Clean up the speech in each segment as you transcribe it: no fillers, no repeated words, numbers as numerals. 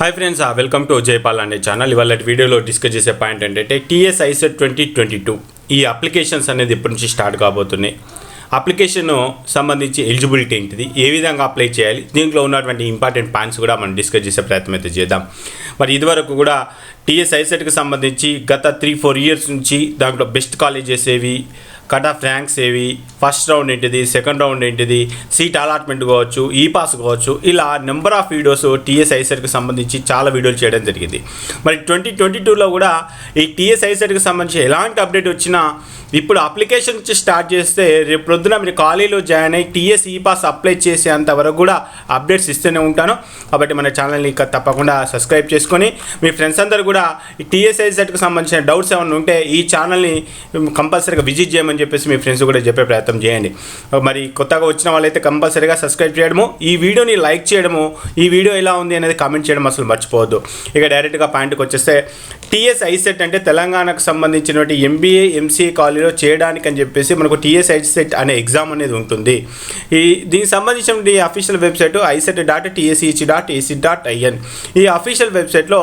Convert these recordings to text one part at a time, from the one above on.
High friends welcome to Jaipal अने channel इवाल video discuss చేసే పాయింట్ ఏంటంటే टीएस ICET 2022 ఈ అప్లికేషన్స్ అనేది ఇప్పటి నుంచి స్టార్ట్ కాబోతున్నాయి. అప్లికేషన్ సంబంధించి ఎలిజిబిలిటీ ఏంటిది, ఏ విధంగా అప్లై చేయాలి, దీంట్లో ఉన్నటువంటి ఇంపార్టెంట్ పాయింట్స్ కూడా మనం డిస్కస్ చేసే ప్రయత్నం అయితే చేద్దాం. మరి ఇదివరకు కూడా టీఎస్ ఐసెట్కి సంబంధించి గత 3-4 ఇయర్స్ నుంచి దాంట్లో బెస్ట్ కాలేజెస్ ఏవి, కట్ ఆఫ్ ర్యాంక్స్ ఏవి, ఫస్ట్ రౌండ్ ఏంటిది, సెకండ్ రౌండ్ ఏంటిది, సీట్ అలాట్మెంట్ కావచ్చు, ఈ పాస్ కావచ్చు, ఇలా నెంబర్ ఆఫ్ వీడియోస్ టీఎస్ ఐసెట్కి సంబంధించి చాలా వీడియోలు చేయడం జరిగింది. మరి 2022లో కూడా ఈ టీఎస్ ఐసెట్కి సంబంధించి ఎలాంటి అప్డేట్ వచ్చినా ఇప్పుడు అప్లికేషన్ నుంచి స్టార్ట్ చేస్తే రేపు ప్రొద్దున మీరు కాలేజీలో జాయిన్ అయ్యి టీఎస్ ఈ పాస్ అప్లై చేసేంత వరకు కూడా అప్డేట్స్ ఇస్తూనే ఉంటాను. కాబట్టి మన ఛానల్ని ఇంకా తప్పకుండా సబ్స్క్రైబ్ చేసుకొని మీ ఫ్రెండ్స్ అందరూ కూడా ఈ టీఎస్ ఐసెట్కి సంబంధించిన డౌట్స్ ఏమైనా ఉంటే ఈ ఛానల్ని కంపల్సరీగా విజిట్ చేయమని చెప్పేసి మీ ఫ్రెండ్స్ కూడా చెప్పే ప్రయత్నం చేయండి. మరి కొత్తగా వచ్చిన వాళ్ళైతే కంపల్సరీగా సబ్స్క్రైబ్ చేయడము, ఈ వీడియోని లైక్ చేయడము, ఈ వీడియో ఎలా ఉంది అనేది కామెంట్ చేయడం అసలు మర్చిపోవద్దు. ఇక డైరెక్ట్గా పాయింట్కి వచ్చేస్తే టీఎస్ ఐసెట్ అంటే తెలంగాణకు సంబంధించినటువంటి ఎంబీఏ ఎంసీఏ కాలేజీలో చేయడానికి అని చెప్పేసి మనకు టీఎస్ ఐసెట్ అనే ఎగ్జామ్ అనేది ఉంటుంది. దీనికి సంబంధించిన అఫీషియల్ వెబ్సైట్ iset.tshech.ac.in. ఈ అఫీషియల్ వెబ్సైట్లో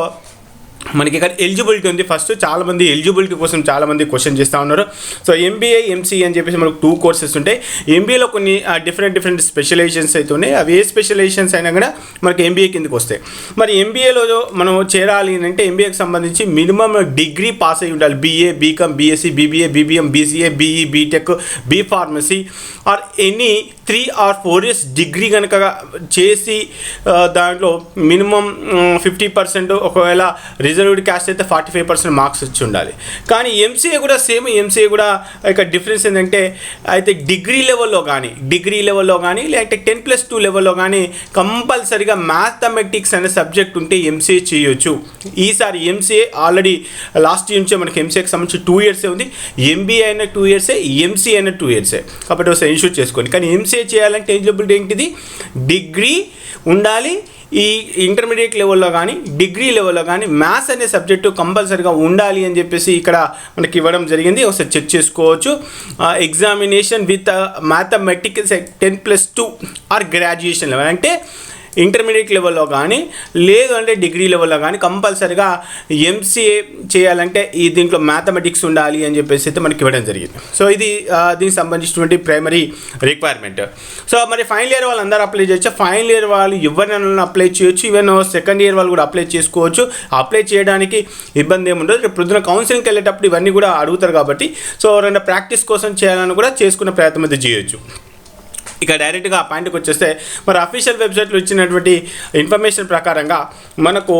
మనకి ఇక్కడ ఎలిజిబిలిటీ ఉంది. ఫస్ట్ చాలామంది ఎలిజిబిలిటీ కోసం చాలామంది క్వశ్చన్ చేస్తూ ఉన్నారు. సో ఎంబీఏ ఎంసీఏ అని చెప్పేసి మనకు 2 కోర్సెస్ ఉంటాయి. ఎంబీఏలో కొన్ని డిఫరెంట్ స్పెషలైజేషన్స్ అయితే ఉన్నాయి. అవి ఏ స్పెషలైజేషన్స్ అయినా కూడా మనకి ఎంబీఏ కిందకి వస్తాయి. మరి ఎంబీఏలో మనం చేరాలి అంటే ఎంబీఏకి సంబంధించి మినిమం డిగ్రీ పాస్ అయి ఉండాలి. BA, BCom, BSc, BBA, BBM, BCA, BE, BTech, B pharmacy or any 3 or 4 years degree కనుక చేసి దాంట్లో మినిమం 50%, ఒకవేళ రిజర్వ్డ్ క్యాస్ట్ అయితే 45% మార్క్స్ వచ్చి ఉండాలి. కానీ ఎంసీఏ కూడా సేమ్. ఎంసీఏ కూడా ఇక డిఫరెన్స్ ఏంటంటే అయితే డిగ్రీ లెవెల్లో కానీ లేకపోతే 10+2 లెవెల్లో కానీ కంపల్సరీగా మ్యాథమెటిక్స్ అనే సబ్జెక్ట్ ఉంటే ఎంసీఏ చేయొచ్చు. ఈసారి ఎంసీఏ ఆల్రెడీ లాస్ట్ ఇయర్ నుంచే మనకి ఎంసీఏకి సంబంధించి 2 years ఉంది. ఎంబీఏ అయినా 2 years, ఎంసీఏ అయినా 2 years. కాబట్టి ఒకసారి ఇన్షూర్ చేసుకోండి. కానీ ఎంసీఏ చేయాలంటే ఎలిజిబిలిటీ ఏంటిది, డిగ్రీ ఉండాలి. ఈ ఇంటర్మీడియట్ లెవెల్లో కానీ డిగ్రీ లెవెల్లో కానీ మ్యాథ్స్ అనే సబ్జెక్టు కంపల్సరీగా ఉండాలి అని చెప్పేసి ఇక్కడ మనకి ఇవ్వడం జరిగింది. ఒకసారి చెక్ చేసుకోవచ్చు. Examination with mathematics 10+2 are graduation level అంటే ఇంటర్మీడియట్ లెవెల్లో కానీ లేదు అంటే డిగ్రీ లెవెల్లో కానీ కంపల్సరీగా ఎంసీఏ చేయాలంటే ఈ దీంట్లో మ్యాథమెటిక్స్ ఉండాలి అని చెప్పేసి అయితే మనకి ఇవ్వడం జరిగింది. సో ఇది దీనికి సంబంధించినటువంటి ప్రైమరీ రిక్వైర్మెంట్. సో మరి ఫైనల్ ఇయర్ వాళ్ళు అందరూ అప్లై చేయొచ్చు. ఫైనల్ ఇయర్ వాళ్ళు ఎవరినైనా అప్లై చేయొచ్చు. ఈవెన్ సెకండ్ ఇయర్ వాళ్ళు కూడా అప్లై చేసుకోవచ్చు. అప్లై చేయడానికి ఇబ్బంది ఏమి ఉండదు. రేపు పొద్దున కౌన్సిలింగ్కి వెళ్ళేటప్పుడు ఇవన్నీ కూడా అడుగుతారు కాబట్టి సో ఎవరైనా ప్రాక్టీస్ కోసం చేయాలని కూడా చేసుకునే ప్రయత్నం అయితే చేయొచ్చు. ఇక డైరెక్ట్గా ఆ పాయింట్కి వచ్చేస్తే మరి అఫీషియల్ వెబ్సైట్లో ఇచ్చినటువంటి ఇన్ఫర్మేషన్ ప్రకారంగా మనకు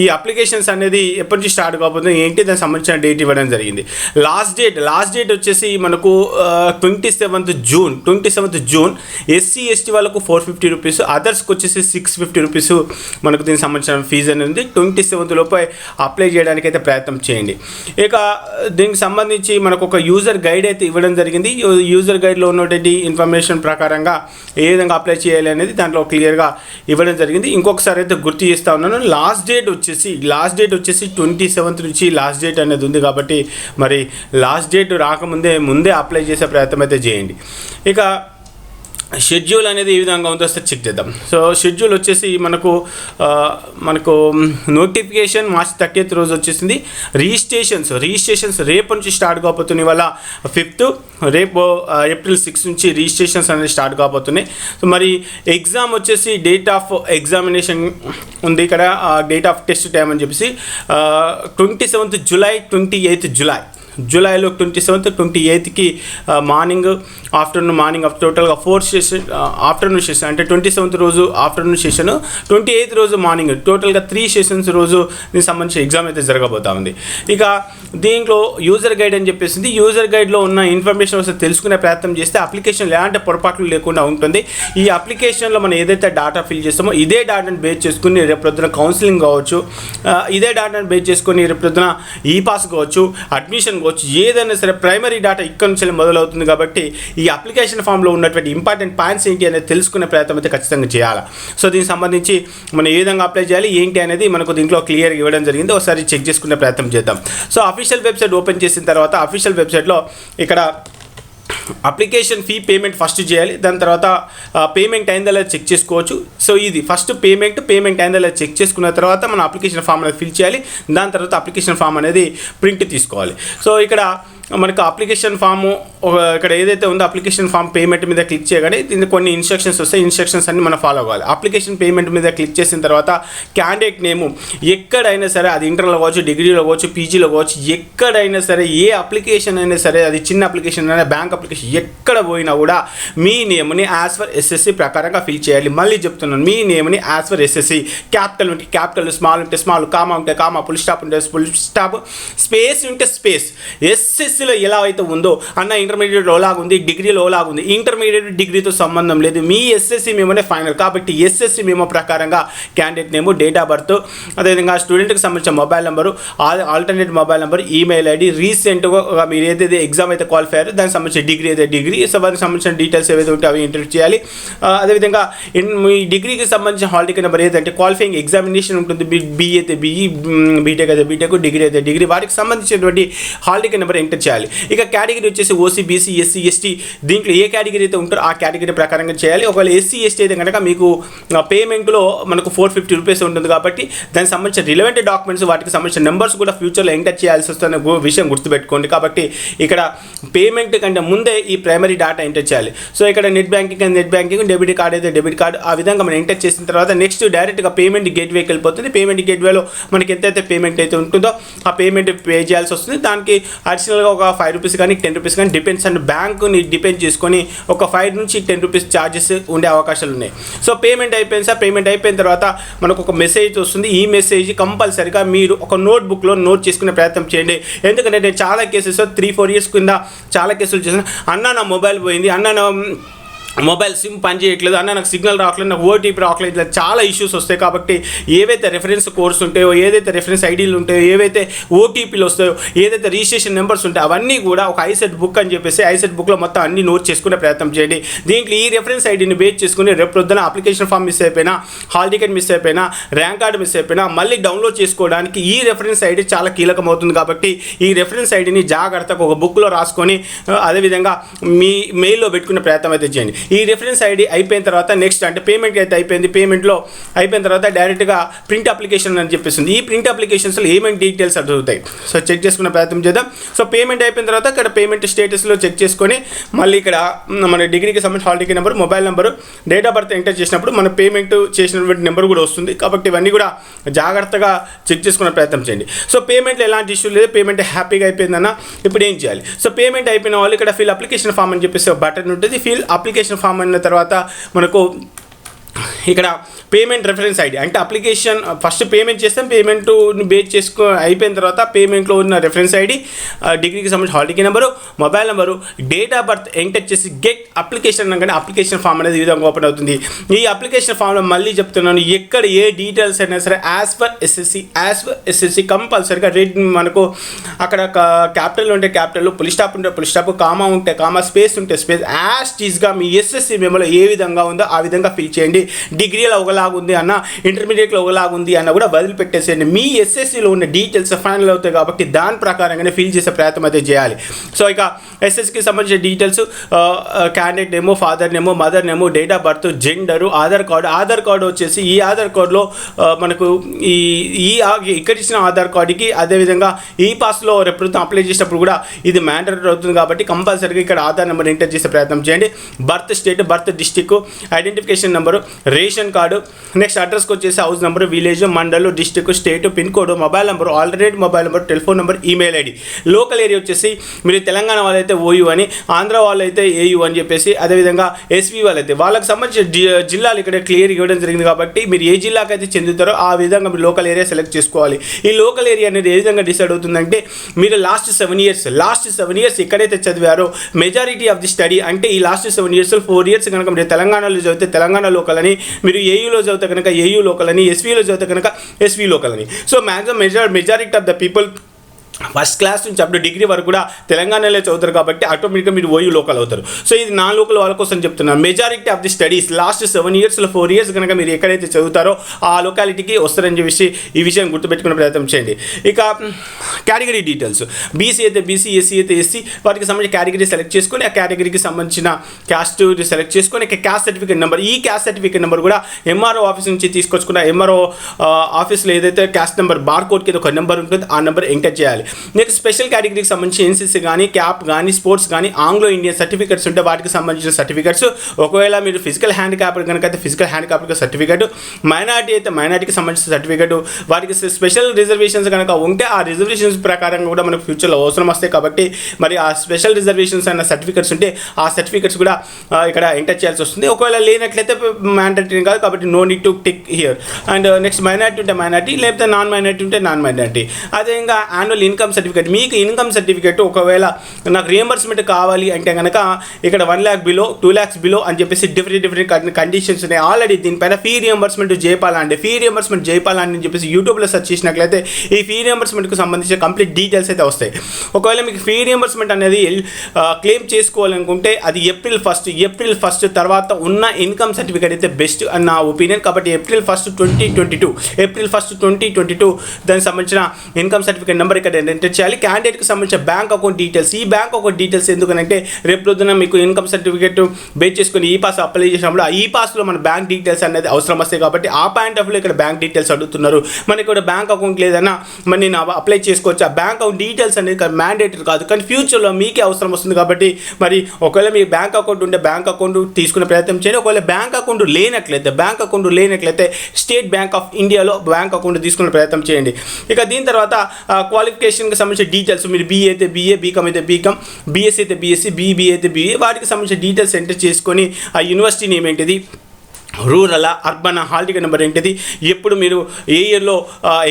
ఈ అప్లికేషన్స్ అనేది ఎప్పటి నుంచి స్టార్ట్ కాబోతుంది ఏంటి, దానికి సంబంధించిన డేట్ ఇవ్వడం జరిగింది. లాస్ట్ డేట్ వచ్చేసి మనకు 27th జూన్. ఎస్సీ ఎస్టీ వాళ్ళకు 450 రూపీస్, అదర్స్కి వచ్చేసి 650 రూపీస్ మనకు దీనికి సంబంధించిన ఫీజు అనేది ఉంది. 27th లోపే అప్లై చేయడానికి అయితే ప్రయత్నం చేయండి. ఇక దీనికి సంబంధించి మనకు ఒక యూజర్ గైడ్ అయితే ఇవ్వడం జరిగింది. యూజర్ గైడ్లో ఉన్నటువంటి ఇన్ఫర్మేషన్ ప్రకారంగా ఏ విధంగా అప్లై చేయాలి అనేది దాంట్లో క్లియర్గా ఇవ్వడం జరిగింది. ఇంకొకసారి అయితే గుర్తు చేస్తూ ఉన్నాను. లాస్ట్ డేట్ వచ్చేసి 27th నుంచి లాస్ట్ డేట్ అనేది ఉంది. కాబట్టి మరి లాస్ట్ డేట్ ముందే అప్లై చేసే ప్రయత్నం అయితే చేయండి. ఇక షెడ్యూల్ అనేది ఏ విధంగా ఉందో చెక్ చేద్దాం. సో షెడ్యూల్ వచ్చేసి మనకు నోటిఫికేషన్ మార్చ్ 30th రోజు వచ్చేసింది. రిజిస్ట్రేషన్స్ రేపు నుంచి స్టార్ట్ కాబోతున్నాయి. ఇవాళ 5th, రేపు April 6 నుంచి రిజిస్ట్రేషన్స్ అనేది స్టార్ట్ కాబోతున్నాయి. సో మరి ఎగ్జామ్ వచ్చేసి డేట్ ఆఫ్ ఎగ్జామినేషన్ ఉంది ఇక్కడ, డేట్ ఆఫ్ టెస్ట్ టైం అని చెప్పేసి 27th జూలై, 28th జూలైలో 27th, 28కి మార్నింగ్ ఆఫ్టర్నూన్ టోటల్గా 4 సెషన్ ఆఫ్టర్నూన్ సెషన్ అంటే 27th రోజు ఆఫ్టర్నూన్ సెషన్, 28th రోజు మార్నింగ్, టోటల్గా 3 సెషన్స్ రోజు దీనికి సంబంధించి ఎగ్జామ్ అయితే జరగబోతా ఉంది. ఇక దీంట్లో యూజర్ గైడ్ అని చెప్పేసింది. యూజర్ గైడ్లో ఉన్న ఇన్ఫర్మేషన్ వస్తే తెలుసుకునే ప్రయత్నం చేస్తే అప్లికేషన్ ఎలాంటి పొరపాట్లు లేకుండా ఉంటుంది. ఈ అప్లికేషన్లో మనం ఏదైతే డేటా ఫిల్ చేస్తామో ఇదే డేటాను బేస్ చేసుకుని రేపు పొద్దున కౌన్సిలింగ్ కావచ్చు, ఇదే డేటాను బేస్ చేసుకొని రేపు పొద్దున ఈ పాస్ కావచ్చు, అడ్మిషన్ కావచ్చు, ఏదైనా సరే ప్రైమరీ డేటా ఇక్కడ నుంచి మొదలవుతుంది. కాబట్టి ఈ అప్లికేషన్ ఫామ్లో ఉన్నటువంటి ఇంపార్టెంట్ పాయింట్స్ ఏంటి అనేది తెలుసుకునే ప్రయత్నం అయితే ఖచ్చితంగా చేయాలి. సో దీనికి సంబంధించి మనం ఏ విధంగా అప్లై చేయాలి ఏంటి అనేది మనకు దీంట్లో క్లియర్గా ఇవ్వడం జరిగింది. ఒకసారి చెక్ చేసుకునే ప్రయత్నం చేద్దాం. సో అఫీషియల్ వెబ్సైట్ ఓపెన్ చేసిన తర్వాత అఫీషియల్ వెబ్సైట్లో ఇక్కడ అప్లికేషన్ ఫీ పేమెంట్ ఫస్ట్ చేయాలి, దాని తర్వాత పేమెంట్ అయిందా లేదా చెక్ చేసుకోవచ్చు. సో ఇది ఫస్ట్ పేమెంట్ అయిందా లేదా చెక్ చేసుకున్న తర్వాత మన అప్లికేషన్ ఫామ్ అనేది ఫిల్ చేయాలి. దాని తర్వాత అప్లికేషన్ ఫామ్ అనేది ప్రింట్ తీసుకోవాలి. సో ఇక్కడ మనకు అప్లికేషన్ ఫాము ఇక్కడ ఏదైతే ఉందో అప్లికేషన్ ఫామ్ పేమెంట్ మీద క్లిక్ చేయగానే దీనికి కొన్ని ఇన్స్ట్రక్షన్స్ వస్తాయి. ఇన్స్ట్రక్షన్స్ అన్ని మనం ఫాలో అవ్వాలి. అప్లికేషన్ పేమెంట్ మీద క్లిక్ చేసిన తర్వాత క్యాండిడేట్ నేము ఎక్కడైనా సరే, అది ఇంటర్లో కావచ్చు, డిగ్రీలో కావచ్చు, పీజీలో కావచ్చు, ఎక్కడైనా సరే, ఏ అప్లికేషన్ అయినా సరే, అది చిన్న అప్లికేషన్ అయినా, బ్యాంక్ అప్లికేషన్ ఎక్కడ పోయినా కూడా మీ నేమ్ని యాజ్ ఫర్ ఎస్ఎస్సి ప్రకారంగా ఫిల్ చేయాలి. మళ్ళీ చెప్తున్నాను, మీ నేమ్ని యాజ్ ఫర్ ఎస్ఎస్సి, క్యాపిటల్ ఉంటే క్యాపిటల్, స్మాల్ ఉంటే స్మాల్, కామా ఉంటే కామా, ఫుల్ స్టాప్ ఉంటే ఫుల్ స్టాప్, స్పేస్ ఉంటే స్పేస్. ఎస్ఎస్సిలో ఎలా అయితే ఉందో అన్న ఇంటర్మీడియట్లో లాగుంది, డిగ్రీలో లాగుంది, ఇంటర్మీడియట్ డిగ్రీతో సంబంధం లేదు, మీ ఎస్ఎస్సి మేమోనే ఫైనల్. కాబట్టి ఎస్ఎస్సి మేమో ప్రకారంగా candidate name, date of birth, అదేవిధంగా స్టూడెంట్కి సంబంధించిన mobile number, alternate mobile number, email ID, రీసెంట్గా మీరు ఏదైతే ఎగ్జామ్ అయితే క్వాలిఫై అయ్యారో దానికి సంబంధించిన డిగ్రీ అయితే డిగ్రీ, సో దానికి సంబంధించిన డీటెయిల్స్ ఏవైతే ఉంటే అవి ఎంటర్ చేయాలి. అదేవిధంగా మీ డిగ్రీకి సంబంధించిన హాల్ టికెట్ నెంబర్ ఏదంటే క్వాలిఫైయింగ్ ఎగ్జామినేషన్ ఉంటుంది, బీఈ అయితే బీఈ, బీటెక్ అయితే బీటెక్, డిగ్రీ అయితే డిగ్రీ, వాటికి సంబంధించినటువంటి హాల్ టికెట్ నెంబర్ ఎంటర్ చేయాలి. ఇక కేటగిరీ వచ్చేసి ఓసీ, బీసీ, ఎస్సీ, ఎస్టీ, దీంట్లో ఏ కేటగిరీ అయితే ఉంటారో ఆ కేటగిరీ ప్రకారంగా చేయాలి. ఒకవేళ ఎస్సీ, ఎస్టీ అయితే కనుక మీకు పేమెంట్లో మనకు 450 రూపీస్ ఉంటుంది. కాబట్టి దానికి సంబంధించిన రిలవెంట్ డాక్యుమెంట్స్, వాటికి సంబంధించిన నెంబర్స్ కూడా ఫ్యూచర్లో ఎంటర్ చేయాల్సి వస్తున్న విషయం గుర్తుపెట్టుకోండి. కాబట్టి ఇక్కడ పేమెంట్ కంటే ముందే ఈ ప్రైమరీ డేటా ఎంటర్ చేయాలి. సో ఇక్కడ నెట్ బ్యాంకింగ్, డెబిట్ కార్డ్ అయితే డెబిట్ కార్డ్, ఆ విధంగా మనం ఎంటర్ చేసిన తర్వాత నెక్స్ట్ డైరెక్ట్గా పేమెంట్ గేట్వేకి వెళ్ళిపోతుంది. పేమెంట్ గేట్వేలో మనకి ఎంతైతే పేమెంట్ అయితే ఉంటుందో ఆ పేమెంట్ పే చేయాల్సి వస్తుంది. దానికి అడిషనల్గా ఒక 5 రూపీస్ కానీ 10 రూపీస్ కానీ డిపెండ్స్ అండ్ బ్యాంకుని డిపెండ్ చేసుకొని ఒక 5 నుంచి 10 రూపీస్ ఛార్జెస్ ఉండే అవకాశాలు ఉన్నాయి. సో పేమెంట్ అయిపోయింది సార్, పేమెంట్ అయిపోయిన తర్వాత మనకు ఒక మెసేజ్ వస్తుంది. ఈ మెసేజ్ కంపల్సరిగా మీరు ఒక నోట్బుక్లో నోట్ చేసుకునే ప్రయత్నం చేయండి. ఎందుకంటే నేను చాలా కేసెస్ 3-4 ఇయర్స్ కింద చాలా కేసులు చేశాను. అన్న నా మొబైల్ పోయింది, అన్న నా మొబైల్ సిమ్ పని చేయట్లేదు, అన్న నాకు సిగ్నల్ రావట్లేదు, నాకు ఓటీపీ రావట్లేదు, ఇట్లా చాలా ఇష్యూస్ వస్తాయి. కాబట్టి ఏవైతే రెఫరెన్స్ కోడ్స్ ఉంటాయో, ఏదైతే రెఫరెన్స్ ఐడీలు ఉంటాయో, ఏవైతే ఓటీపీలు వస్తాయో, ఏదైతే రిజిస్ట్రేషన్ నెంబర్స్ ఉంటాయో అవన్నీ కూడా ఒక ఐసెట్ బుక్ అని చెప్పేసి ఐసెట్ బుక్లో మొత్తం అన్ని నోట్ చేసుకునే ప్రయత్నం చేయండి. దీంట్లో ఈ రెఫరెన్స్ ఐడీని బేస్ చేసుకుని రేపు పొద్దున అప్లికేషన్ ఫామ్ మిస్ అయిపోయినా, హాల్ టికెట్ మిస్ అయిపోయినా, ర్యాంక్ కార్డు మిస్ అయిపోయినా మళ్ళీ డౌన్లోడ్ చేసుకోవడానికి ఈ రెఫరెన్స్ ఐడి చాలా కీలకం అవుతుంది. కాబట్టి ఈ రెఫరెన్స్ ఐడిని జాగ్రత్తగా ఒక బుక్లో రాసుకొని అదేవిధంగా మీ మెయిల్లో పెట్టుకునే ప్రయత్నం అయితే చేయండి. ఈ రెఫరెన్స్ ఐడి అయిపోయిన తర్వాత నెక్స్ట్ అంటే పేమెంట్ అయితే అయిపోయింది. పేమెంట్లో అయిపోయిన తర్వాత డైరెక్ట్గా ప్రింట్ అప్లికేషన్ అని చెప్పేసింది. ఈ ప్రింట్ అప్లికేషన్స్లో ఏమేమి డీటెయిల్స్ అడుగుతాయి, సో చెక్ చేసుకునే ప్రయత్నం చేద్దాం. సో పేమెంట్ అయిపోయిన తర్వాత ఇక్కడ పేమెంట్ స్టేటస్లో చెక్ చేసుకొని మళ్ళీ ఇక్కడ మన డిగ్రీకి సంబంధించిన hall ticket number, mobile number, date of birth enter చేసినప్పుడు మన పేమెంట్ చేసినటువంటి నెంబర్ కూడా వస్తుంది. కాబట్టి ఇవన్నీ కూడా జాగ్రత్తగా చెక్ చేసుకునే ప్రయత్నం చేయండి. సో పేమెంట్లో ఎలాంటి ఇష్యూ లేదు, పేమెంట్ హ్యాపీగా అయిపోయిందన్న. ఇప్పుడు ఏం చేయాలి? సో పేమెంట్ అయిపోయిన వాళ్ళు ఇక్కడ ఫిల్ అప్లికేషన్ ఫామ్ అని చెప్పేసి బటన్ ఉంటుంది. ఫిల్ అప్లికేషన్ ఫామ్ అయిన తర్వాత మనకు ఇక్కడ పేమెంట్ రెఫరెన్స్ ఐడి అంటే అప్లికేషన్ ఫస్ట్ పేమెంట్ చేస్తాం, పేమెంట్ బేస్ చేసుకో అయిపోయిన తర్వాత పేమెంట్లో ఉన్న రెఫరెన్స్ ఐడి, డిగ్రీకి సంబంధించిన hall ticket number, mobile number, date of birth enter చేసి గెట్ అప్లికేషన్ అనగానే అప్లికేషన్ ఫామ్ అనేది ఈ విధంగా ఓపెన్ అవుతుంది. ఈ అప్లికేషన్ ఫామ్లో మళ్ళీ చెప్తున్నాను, ఎక్కడ ఏ డీటెయిల్స్ అయినా సరే యాజ్ ఫర్ ఎస్ఎస్సి కంపల్సరీగా రెడ్ మనకు అక్కడ క్యాపిటల్ ఉంటే క్యాపిటల్, పుల్ స్టాప్ ఉంటే పుల్ స్టాప్, కామా ఉంటే కామా, స్పేస్ ఉంటే స్పేస్, యాజ్ టీజ్గా మీ ఎస్ఎస్సి మెమోలో ఏ విధంగా ఉందో ఆ విధంగా ఫిల్ చేయండి. డిగ్రీలో ఒకలాగుంది అన్న, ఇంటర్మీడియట్లో ఒకలాగుంది అన్న కూడా వదిలిపెట్టేసేయండి. మీ ఎస్ఎస్సిలో ఉన్న డీటెయిల్స్ ఫైనల్ అవుతాయి కాబట్టి దాని ప్రకారంగానే ఫిల్ చేసే ప్రయత్నం అయితే చేయాలి. సో ఇక ఎస్ఎస్సికి సంబంధించిన డీటెయిల్స్, క్యాండిడేట్ నేమో, ఫాదర్ నేమో, మదర్ నేమో, date of birth, gender, Aadhaar card వచ్చేసి ఈ ఆధార్ కార్డులో మనకు ఇక్కడ ఇచ్చిన ఆధార్ కార్డుకి అదేవిధంగా ఈ పాస్లో రేపు అప్లై చేసినప్పుడు కూడా ఇది మ్యాండేటరీ అవుతుంది. కాబట్టి కంపల్సరీగా ఇక్కడ ఆధార్ నెంబర్ ఎంటర్ చేసే ప్రయత్నం చేయండి. Birth state, birth district, identification number, ration card, next అడ్రస్కి వచ్చేసి house number, village, mandal, district, state, pin code, mobile number, alternate mobile number, telephone number, email ID. Local area వచ్చేసి మీరు తెలంగాణ వాళ్ళైతే ఓయూ అని, ఆంధ్ర వాళ్ళైతే ఏయూ అని చెప్పేసి, అదేవిధంగా ఎస్వి వాళ్ళైతే వాళ్ళకి సంబంధించిన జిల్లాలు ఇక్కడ క్లియర్ ఇవ్వడం జరిగింది. కాబట్టి మీరు ఏ జిల్లాకి అయితే చెందుతారో ఆ విధంగా మీరు లోకల్ ఏరియా సెలెక్ట్ చేసుకోవాలి. ఈ లోకల్ ఏరియా అనేది ఏ విధంగా డిసైడ్ అవుతుందంటే మీరు లాస్ట్ 7 ఇయర్స్ ఎక్కడైతే చదివారో మెజారిటీ ఆఫ్ ది స్టడీ అంటే ఈ లాస్ట్ 7 ఇయర్స్ 4 ఇయర్స్ కనుక మీరు తెలంగాణలో చదివితే తెలంగాణ లోకల్ అని, మీరు ఏయూలో చదివితే కనుక ఏయూ లోకల్ అని, ఎస్వీలో చదివితే కనుక ఎస్వీ లోకల్ అని. So maximum majority of the people first class నుంచి అప్పుడు డిగ్రీ వరకు కూడా తెలంగాణలో చదువుతారు కాబట్టి ఆటోమేటిక్గా మీరు ఓయూ లోకల్ అవుతారు. సో ఇది నా లోకల్ వాళ్ళ కోసం చెప్తున్నాను. Majority of the studies last 7 ఇయర్స్లో 4 ఇయర్స్ కనుక మీరు ఎక్కడైతే చదువుతారో ఆ లొకాలిటీకి వస్తారని చెప్పేసి ఈ విషయం గుర్తుపెట్టుకునే ప్రయత్నం చేయండి. ఇక కేటగిరీ డీటెయిల్స్, బీసీ అయితే బీసీ, ఎస్సీ అయితే ఎస్సీ, వాటికి సంబంధించిన కేటగిరీ సెలెక్ట్ చేసుకొని ఆ కేటగిరీకి సంబంధించిన క్యాస్ట్ సెలెక్ట్ చేసుకొని ఇక క్యాస్ట్ సర్టిఫికేట్ నెంబర్, ఈ క్యాస్ట్ సర్టిఫికేట్ నెంబర్ కూడా ఎంఆర్ఓ ఆఫీస్ నుంచి తీసుకొచ్చుకున్న ఎంఆర్ఓ ఆఫీస్లో ఏదైతే క్యాస్ట్ నెంబర్ బార్ కోడ్ కింద ఒక నెంబర్ ఉంటుంది ఆ నెంబర్ ఎంటర్ చేయాలి. నెక్స్ట్ స్పెషల్ కేటగిరీకి సంబంధించి ఎన్సీసీ కానీ, క్యాప్ కానీ, స్పోర్ట్స్ కానీ, ఆంగ్లో ఇండియన్ సర్టిఫికేట్స్ ఉంటే వాటికి సంబంధించిన సర్టిఫికేట్స్, ఒకవేళ మీరు ఫిజికల్ హ్యాండిక్యాప్ కనుక అయితే ఫిజికల్ హ్యాండిక్యాప్కి సర్టిఫికేట్, మైనార్టీ అయితే మైనార్టీకి సంబంధించిన సర్టిఫికేట్, వాటికి స్పెషల్ రిజర్వేషన్స్ కనుక ఉంటే ఆ రిజర్వేషన్స్ ప్రకారంగా కూడా మనకు ఫ్యూచర్లో అవసరం వస్తాయి కాబట్టి మరి ఆ స్పెషల్ రిజర్వేషన్స్ అన్న సర్టిఫికేట్స్ ఉంటే ఆ సర్టిఫికేట్స్ కూడా ఇక్కడ ఎంటర్ చేయాల్సి వస్తుంది. ఒకవేళ లేనట్లయితే మ్యాండేటరీ కాదు కాబట్టి no need to tick here. And next minority ఉంటే మైనార్టీ, లేకపోతే నాన్ మైనార్టీ ఉంటే నాన్ మైనార్టీ. అదేవిధంగా యాన్యువల్ ఇన్కమ్ సర్టిఫికేట్, మీకు ఇన్కమ్ సర్టిఫికేట్ ఒకవేళ నాకు రియంబర్స్మెంట్ కావాలి అంటే కనుక ఇక్కడ 1 lakh బిలో, 2 lakhs బిలో అని చెప్పేసి డిఫరెంట్ కండిషన్స్ ఉన్నాయి. ఆల్రెడీ దీనిపైన ఫీ రియంబర్స్మెంట్ జైపాలండి, ఫీ రియంబర్స్మెంట్ జైపాలని అని చెప్పేసి యూట్యూబ్లో సెర్చ్ చేసినట్లయితే ఈ ఫీ రియంబర్స్మెంట్కి సంబంధించిన కంప్లీట్ డీటెయిల్స్ అయితే వస్తాయి. ఒకవేళ మీకు ఫీ రియంబర్స్మెంట్ అనేది క్లెయిమ్ చేసుకోవాలనుకుంటే అది ఏప్రిల్ ఫస్ట్ తర్వాత ఉన్న ఇన్కమ్ సర్టిఫికేట్ అయితే బెస్ట్ అని నా ఒపీనియన్. కాబట్టి ఏప్రిల్ 1, 2022 దానికి సంబంధించిన ఇన్కమ్ సర్టిఫికేట్ నెంబర్ ఇక్కడ ఎంటర్ చేయాలి. క్యాండిడేట్కి సంబంధించిన బ్యాంక్ అకౌంట్ డీటెయిల్స్, ఈ బ్యాంక్ అకౌంట్ డీటెయిల్స్ ఎందుకంటే రేపు పొద్దున మీకు ఇన్కమ్ సర్టిఫికేట్ బేస్ చేసుకుని ఈ పాస్ అప్లై చేసినప్పుడు ఆ ఈ పాస్లో మన బ్యాంక్ డీటెయిల్స్ అనేది అవసరం వస్తాయి కాబట్టి ఆ పాయింట్ ఆఫ్ వ్యూలో ఇక్కడ బ్యాంక్ డీటెయిల్స్ అడుగుతున్నారు. మనకి ఇక్కడ బ్యాంక్ అకౌంట్ లేదన్నా మరి నేను అప్లై చేసుకోవచ్చు. ఆ బ్యాంక్ అకౌంట్ డీటెయిల్స్ అనేది ఇక్కడ మ్యాండేటరీ కాదు, కానీ ఫ్యూచర్లో మీకే అవసరం వస్తుంది కాబట్టి మరి ఒకవేళ మీ బ్యాంక్ అకౌంట్ ఉంటే బ్యాంక్ అకౌంట్ తీసుకునే ప్రయత్నం చేయండి. ఒకవేళ బ్యాంక్ అకౌంట్ లేనట్లయితే స్టేట్ బ్యాంక్ ఆఫ్ ఇండియాలో బ్యాంక్ అకౌంట్ తీసుకునే ప్రయత్నం చేయండి. ఇక దీని తర్వాత క్వాలిఫికేషన్కి సంబంధించిన డీటెయిల్స్, మీరు బీఏ అయితే బీఏ, బీకామ్ అయితే బీకామ్, బీఎస్సీ అయితే బీఎస్సీ, బీబీఏ అయితే బీఏ, వాటికి సంబంధించిన డీటెయిల్స్ ఎంటర్ చేసుకొని ఆ యూనివర్సిటీ నేమ్ ఏంటిది, rural, urban, hall ticket number ఏంటిది, ఎప్పుడు మీరు ఏ ఇయర్లో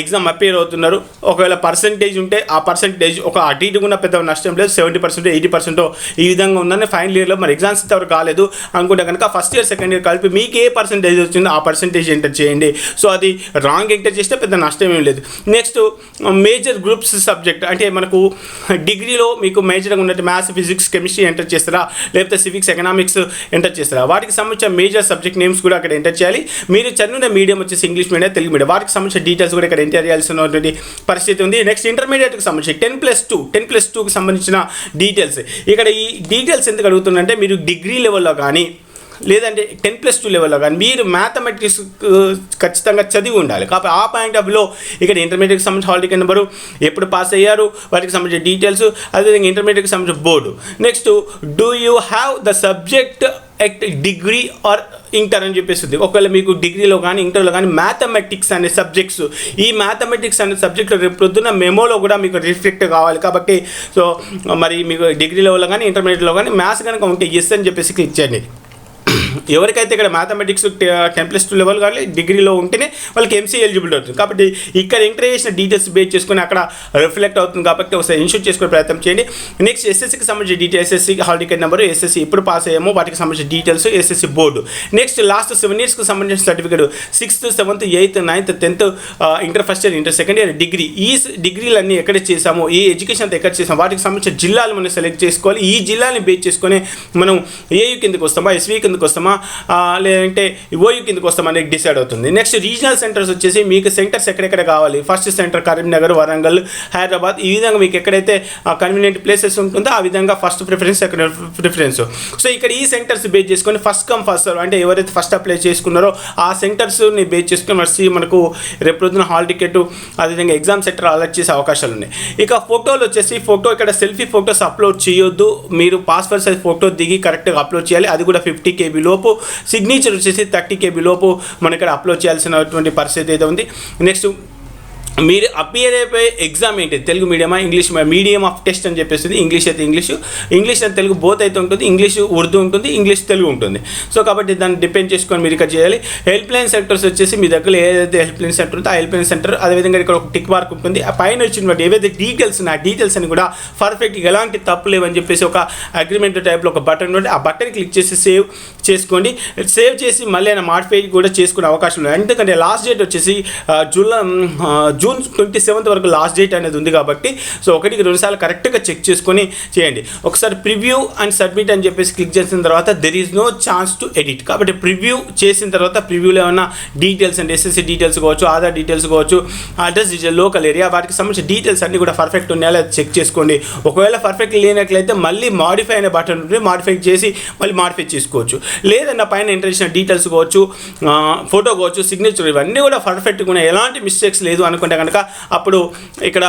ఎగ్జామ్ అపేర్ అవుతున్నారు, ఒకవేళ పర్సంటేజ్ ఉంటే ఆ పర్సంటేజ్ ఒక అటు ఇటుకున్న పెద్ద నష్టం లేదు, 70%, 80% ఈ విధంగా ఉందని ఫైనల్ ఇయర్లో మరి ఎగ్జామ్స్ ఇంతవరకు కాలేదు అనుకుంటే కనుక ఫస్ట్ ఇయర్ సెకండ్ ఇయర్ కలిపి మీకు ఏ పర్సంటేజ్ వచ్చిందో ఆ పర్సంటేజ్ ఎంటర్ చేయండి. సో అది రాంగ్ ఎంటర్ చేస్తే పెద్ద నష్టం ఏం లేదు. నెక్స్ట్ మేజర్ గ్రూప్స్ సబ్జెక్ట్, అంటే మనకు డిగ్రీలో మీకు మేజర్గా ఉన్నట్టు మ్యాథ్స్, ఫిజిక్స్, కెమిస్ట్రీ ఎంటర్ చేస్తారా, లేకపోతే సివిక్స్, ఎకనామిక్స్ ఎంటర్ చేస్తారా, వాటికి సంబంధించిన మేజర్ సబ్జెక్ట్ నేమ్స్ కూడా అక్కడ ఎంటర్ చేయాలి. మీరు చదివిన మీడియం వచ్చేసి ఇంగ్లీష్ మీడియం, తెలుగు మీడియం, వాటికి సంబంధించిన డీటెయిల్స్ కూడా ఇక్కడ ఎంటర్ చేయాల్సినటువంటి పరిస్థితి ఉంది. నెక్స్ట్ ఇంటర్మీడియట్కి సంబంధించి 10+2కి సంబంధించిన డీటెయిల్స్. ఇక్కడ ఈ డీటెయిల్స్ ఎందుకు అడుగుతుందంటే మీరు డిగ్రీ లెవెల్లో కానీ లేదంటే 10+2 లెవెల్లో కానీ మీరు మ్యాథమెటిక్స్ ఖచ్చితంగా చదివి ఉండాలి. కాబట్టి ఆ పాయింట్ ఆఫ్ వ్యూలో ఇక్కడ ఇంటర్మీడియట్కి సంబంధించిన హాల్ టికెట్ నెంబరు, ఎప్పుడు పాస్ అయ్యారు, వాటికి సంబంధించిన డీటెయిల్స్, అదేవిధంగా ఇంటర్మీడియట్కి సంబంధించిన board. Next do you have the subject at degree or inter అని చెప్పేస్తుంది. ఒకవేళ మీకు డిగ్రీలో కానీ ఇంటర్లో కానీ మ్యాథమెటిక్స్ అనే సబ్జెక్ట్స్, ఈ మ్యాథమెటిక్స్ అనే సబ్జెక్ట్లో రేపు పొద్దున్న మెమోలో కూడా మీకు రిఫ్లెక్ట్ కావాలి కాబట్టి సో మరి మీకు డిగ్రీ లెవెల్లో కానీ ఇంటర్మీడియట్లో కానీ మ్యాథ్స్ కనుక ఉంటే ఎస్ అని చెప్పేసి క్లిక్ చేయండి. ఎవరికైతే ఇక్కడ మ్యాథమెటిక్స్ 10+2 లెవెల్ కానీ డిగ్రీలో ఉంటేనే వాళ్ళకి ఎంసీ ఎలిజిబిలిటీ అవుతుంది. కాబట్టి ఇక్కడ ఎంటర్ చేసిన డీటెయిల్స్ బేస్ చేసుకుని అక్కడ రిఫ్లెక్ట్ అవుతుంది కాబట్టి ఒకసారి ఇన్షూర్ చేసుకునే ప్రయత్నం చేయండి. నెక్స్ట్ ఎస్ఎస్సికి సంబంధించిన details, SSC hall ticket number, SSC ఎప్పుడు పాస్ అయ్యామో వాటికి సంబంధించిన details, SSC board. Next last 7 ఇయర్స్కి సంబంధించిన certificate, 6th, 7th, 8th, 9th, 10th, inter first year, inter second year, degree, ఈ డిగ్రీలన్నీ ఎక్కడ చేసామో, ఈ ఎడ్యుకేషన్ అంతా ఎక్కడ చేసామో వాటికి సంబంధించిన జిల్లాలు మనం సెలెక్ట్ చేసుకోవాలి. ఈ జిల్లాని బేస్ చేసుకొని మనం ఏయూ కిందకి వస్తామా, ఎస్వీ కిందకి వస్తామా, లేదంటే ఓయూ కిందకి వస్తామనేది డిసైడ్ అవుతుంది. నెక్స్ట్ రీజనల్ సెంటర్స్ వచ్చేసి మీకు సెంటర్స్ ఎక్కడెక్కడ కావాలి, ఫస్ట్ సెంటర్ కరీంనగర్, వరంగల్, హైదరాబాద్, ఈ విధంగా మీకు ఎక్కడైతే కన్వీనియంట్ ప్లేసెస్ ఉంటుందో ఆ విధంగా first preference, second preference. So ఇక్కడ ఈ సెంటర్స్ బేస్ చేసుకొని ఫస్ట్ కమ్ ఫస్ట్ సర్వ్, అంటే ఎవరైతే ఫస్ట్ అప్లై చేసుకున్నారో ఆ సెంటర్స్ని బేస్ చేసుకొని మనకు రేపు పొద్దున హాల్ టికెట్, అదేవిధంగా ఎగ్జామ్ సెంటర్ అలర్ట్ చేసే అవకాశాలు ఉన్నాయి. ఇక ఫోటోలు వచ్చేసి ఇక్కడ సెల్ఫీ ఫోటోస్ అప్లోడ్ చేయొద్దు, మీరు పాస్పోర్ట్ సైజ్ ఫోటో దిగి కరెక్ట్గా అప్లోడ్ చేయాలి, అది కూడా 50 KB లోపు. సిగ్నేచర్ వచ్చేసి 30 KB లోపు మనం ఇక్కడ అప్లోడ్ చేయాల్సినటువంటి పరిస్థితి అయితే ఉంది. నెక్స్ట్ మీరు అపియర్ అయిపోయే ఎగ్జామ్ ఏంటి, తెలుగు మీడియమా, ఇంగ్లీష్ మీడియం ఆఫ్ టెస్ట్ అని చెప్పేసి, ఇంగ్లీష్ అయితే ఇంగ్లీష్ అయితే తెలుగు బోత్ అయితే ఉంటుంది, ఇంగ్లీష్ ఉర్దూ ఉంటుంది, ఇంగ్లీష్ తెలుగు ఉంటుంది. సో కాబట్టి దాన్ని డిపెండ్ చేసుకొని మీరు ఇక్కడ చేయాలి. హెల్ప్ లైన్ సెంటర్స్ వచ్చేసి మీ దగ్గర ఏదైతే హెల్ప్ లైన్ సెంటర్ ఉందో ఆ హెల్ప్ లైన్ సెంటర్, అదేవిధంగా ఇక్కడ ఒక టిక్ మార్క్ ఉంటుంది, ఆ పైన వచ్చినటువంటి ఏవైతే డీటెయిల్స్ ఉన్నాయి ఆ డీటెయిల్స్ అని కూడా పర్ఫెక్ట్గా ఎలాంటి తప్పు లేవని చెప్పేసి ఒక అగ్రిమెంట్ టైప్లో ఒక బటన్ ఉంటుంది, ఆ బటన్ క్లిక్ చేసి సేవ్ చేసుకోండి. సేవ్ చేసి మళ్ళీ మాడిఫై కూడా చేసుకునే అవకాశం లేదు. ఎందుకంటే లాస్ట్ డేట్ వచ్చేసి జూన్ 27 వరకు లాస్ట్ డేట్ అనేది ఉంది కాబట్టి సో 1-2 సార్లు కరెక్ట్గా చెక్ చేసుకొని చేయండి. ఒకసారి ప్రివ్యూ అండ్ సబ్మిట్ అని చెప్పేసి క్లిక్ చేసిన తర్వాత there is no chance to edit. కాబట్టి ప్రివ్యూ చేసిన తర్వాత ప్రివ్యూలో ఏమన్నా డీటెయిల్స్ అండ్ ఎస్ఎస్సి డీటెయిల్స్ కావచ్చు, ఆధార్ డీటెయిల్స్ కావచ్చు, అడ్రస్ డీటెయిల్, లోకల్ ఏరియా, వాటికి సంబంధించిన డీటెయిల్స్ అన్నీ కూడా పర్ఫెక్ట్ ఉన్నాయో లేదా చెక్ చేసుకోండి. ఒకవేళ పర్ఫెక్ట్ లేనట్లయితే మళ్ళీ మాడిఫై అనే బటన్ ఉంటుంది, మాడిఫై చేసి మళ్ళీ మాడిఫై చేసుకోవచ్చు. లేదన్న పైన ఎంటర్ చేసిన డీటెయిల్స్ కావచ్చు, ఫోటో కావచ్చు, సిగ్నేచర్, ఇవన్నీ కూడా పర్ఫెక్ట్గా ఉన్నాయి, ఎలాంటి మిస్టేక్స్ లేదు అనుకుంటే కనుక అప్పుడు ఇక్కడ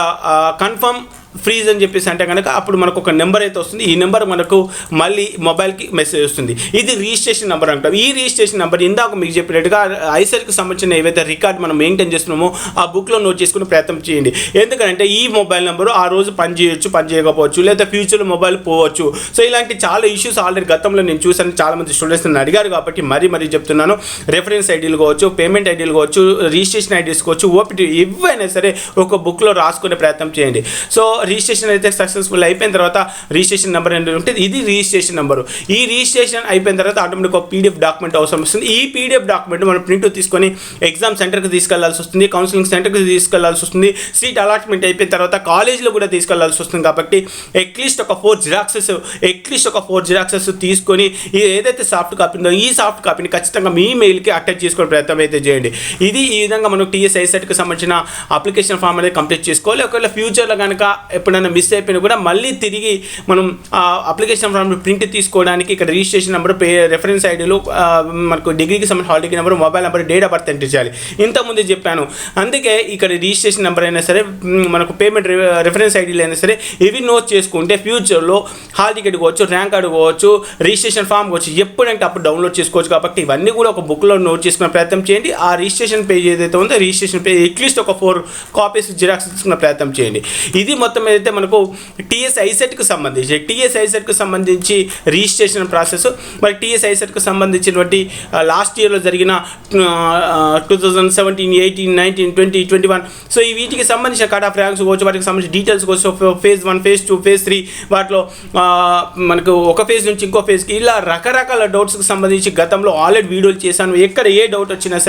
కన్ఫర్మ్ ఫ్రీజ్ అని చెప్పేసి అంటే కనుక అప్పుడు మనకు ఒక నెంబర్ అయితే వస్తుంది. ఈ నెంబర్ మనకు మళ్ళీ మొబైల్కి మెసేజ్ వస్తుంది. ఇది రిజిస్ట్రేషన్ నెంబర్ అంటాం. ఈ రిజిస్ట్రేషన్ నెంబర్ ఇందాక మీకు చెప్పినట్టుగా ఐసెట్కి సంబంధించిన ఏవైతే రికార్డ్ మనం మెయింటైన్ చేస్తున్నామో ఆ బుక్లో నోట్ చేసుకుని ప్రయత్నం చేయండి. ఎందుకంటే ఈ మొబైల్ నెంబరు ఆ రోజు పని చేయొచ్చు, పని చేయకపోవచ్చు, లేదా ఫ్యూచర్లో మొబైల్ పోవచ్చు. సో ఇలాంటి చాలా ఇష్యూస్ ఆల్రెడీ గతంలో నేను చూసాను, చాలామంది స్టూడెంట్స్ నన్ను అడిగారు కాబట్టి మరీ చెప్తున్నాను. రెఫరెన్స్ ఐడీలు కావచ్చు, పేమెంట్ ఐడీలు కావచ్చు, రిజిస్ట్రేషన్ ఐడీస్ కావచ్చు, ఓపీటీ ఏవైనా సరే ఒక బుక్లో రాసుకునే ప్రయత్నం చేయండి. సో రిజిస్ట్రేషన్ అయితే సక్సెస్ఫుల్ అయిపోయిన తర్వాత రిజిస్ట్రేషన్ నెంబర్ అనేది ఉంటుంది. ఇది రిజిస్ట్రేషన్ నెంబరు. ఈ రిజిస్ట్రేషన్ అయిపోయిన తర్వాత ఆటోమేటిక్ ఒక పీడిఎఫ్ డాక్యుమెంట్ అవసరం వస్తుంది. ఈ పీడిఎఫ్ డాక్యుమెంట్ మనం ప్రింట్ తీసుకొని ఎగ్జామ్ సెంటర్కి తీసుకెళ్లాల్సి వస్తుంది, కౌన్సిలింగ్ సెంటర్కి తీసుకెళ్లాల్సి వస్తుంది, సీట్ అలాట్మెంట్ అయిపోయిన తర్వాత కాలేజీలో కూడా తీసుకెళ్లాల్సి వస్తుంది. కాబట్టి అట్లీస్ట్ ఒక 4 జిరాక్సెస్ తీసుకొని ఏదైతే సాఫ్ట్ కాపీ ఉందో ఈ సాఫ్ట్ కాపీని ఖచ్చితంగా మీ మెయిల్కి అటాచ్ చేసుకునే ప్రయత్నం అయితే చేయండి. ఈ విధంగా మనం టీఎస్ ఐసెట్కి సంబంధించిన అప్లికేషన్ ఫామ్ అనేది కంప్లీట్ చేసుకోవాలి. ఒకవేళ ఫ్యూచర్లో కనుక ఎప్పుడైనా మిస్ అయిపోయినా కూడా మళ్ళీ తిరిగి మనం అప్లికేషన్ ఫామ్ ప్రింట్ తీసుకోవడానికి ఇక్కడ రిజిస్ట్రేషన్ నెంబర్, రెఫరెన్స్ ఐడీలు, మనకు డిగ్రీకి సంబంధించిన hall ticket number, mobile number, date of birth enter చేయాలి. ఇంతకుముందు చెప్పాను. అందుకే ఇక్కడ రిజిస్ట్రేషన్ నెంబర్ అయినా సరే, మనకు పేమెంట్ రెఫరెన్స్ ఐడీలు అయినా సరే ఇవి నోట్ చేసుకుంటే ఫ్యూచర్లో హాల్ టికెట్ కావచ్చు, ర్యాంక్ కార్డు కావచ్చు, రిజిస్ట్రేషన్ ఫామ్ కావచ్చు, ఎప్పుడంటే అప్పుడు డౌన్లోడ్ చేసుకోవచ్చు. కాబట్టి ఇవన్నీ కూడా ఒక బుక్లో నోట్ చేసుకునే ప్రయత్నం చేయండి. ఆ రిజిస్ట్రేషన్ పేజ్ ఏదైతే ఉందో రిజిస్ట్రేషన్ పేజ్ అట్లీస్ట్ ఒక 4 కాపీస్ జిరాక్స్ తీసుకునే ప్రయత్నం చేయండి. ఇది మొత్తం ఏదైతే మనకు టీఎస్ ఐసెట్కి సంబంధించి రిజిస్ట్రేషన్ ప్రాసెస్. మరి టీఎస్ ఐసెట్కి సంబంధించినటువంటి లాస్ట్ ఇయర్లో జరిగిన 2017, 18, 19, 20, 21 సో ఈ వీటికి సంబంధించిన కట్ ఆఫ్ ర్యాంక్స్ కావచ్చు, వాటికి సంబంధించిన డీటెయిల్స్ కావచ్చు, ఫేజ్ 1, ఫేజ్ 2, ఫేజ్ 3, వాటిలో మనకు ఒక ఫేజ్ నుంచి ఇంకో ఫేజ్కి ఇలా రకరకాల డౌట్స్కి సంబంధించి గతంలో ఆల్రెడీ వీడియోలు చేశాను. ఎక్కడ ఏ డౌట్ వచ్చినా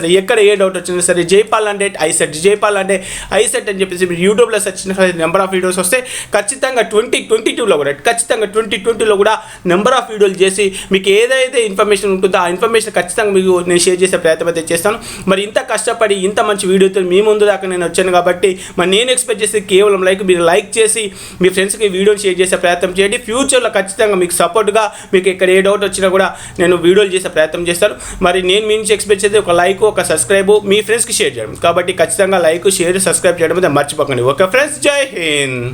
సరే జైపాల్ అంటే ఐసెట్ అని చెప్పేసి మీరు యూట్యూబ్లో సెర్చ్ చేసిన నెంబర్ ఆఫ్ వీడియోస్ వస్తే ఖచ్చితంగా 2020లో కూడా నెంబర్ ఆఫ్ వీడియోలు చేసి మీకు ఏదైతే ఇన్ఫర్మేషన్ ఉంటుందో ఆ ఇన్ఫర్మేషన్ ఖచ్చితంగా మీకు నేను షేర్ చేసే ప్రయత్నం అయితే చేస్తాను. మరి ఇంత కష్టపడి ఇంత మంచి వీడియోతో మీ ముందు దాకా నేను వచ్చాను కాబట్టి మరి నేను ఎక్స్పెక్ట్ చేసి కేవలం మీరు లైక్ చేసి మీ ఫ్రెండ్స్కి వీడియోని షేర్ చేసే ప్రయత్నం చేయండి. ఫ్యూచర్లో ఖచ్చితంగా మీకు సపోర్ట్గా మీకు ఇక్కడ ఏ డౌట్ వచ్చినా కూడా నేను వీడియోలు చేసే ప్రయత్నం చేస్తాను. మరి నేను మీ నుంచి ఎక్స్పెక్ట్ చేసి ఒక లైక్, ఒక సబ్స్క్రైబ్ మీ ఫ్రెండ్స్కి షేర్ చేయడం. కాబట్టి ఖచ్చితంగా లైక్, షేర్, సబ్స్క్రైబ్ చేయడం అయితే మర్చిపోకండి. ఓకే ఫ్రెండ్స్, జై హింద్.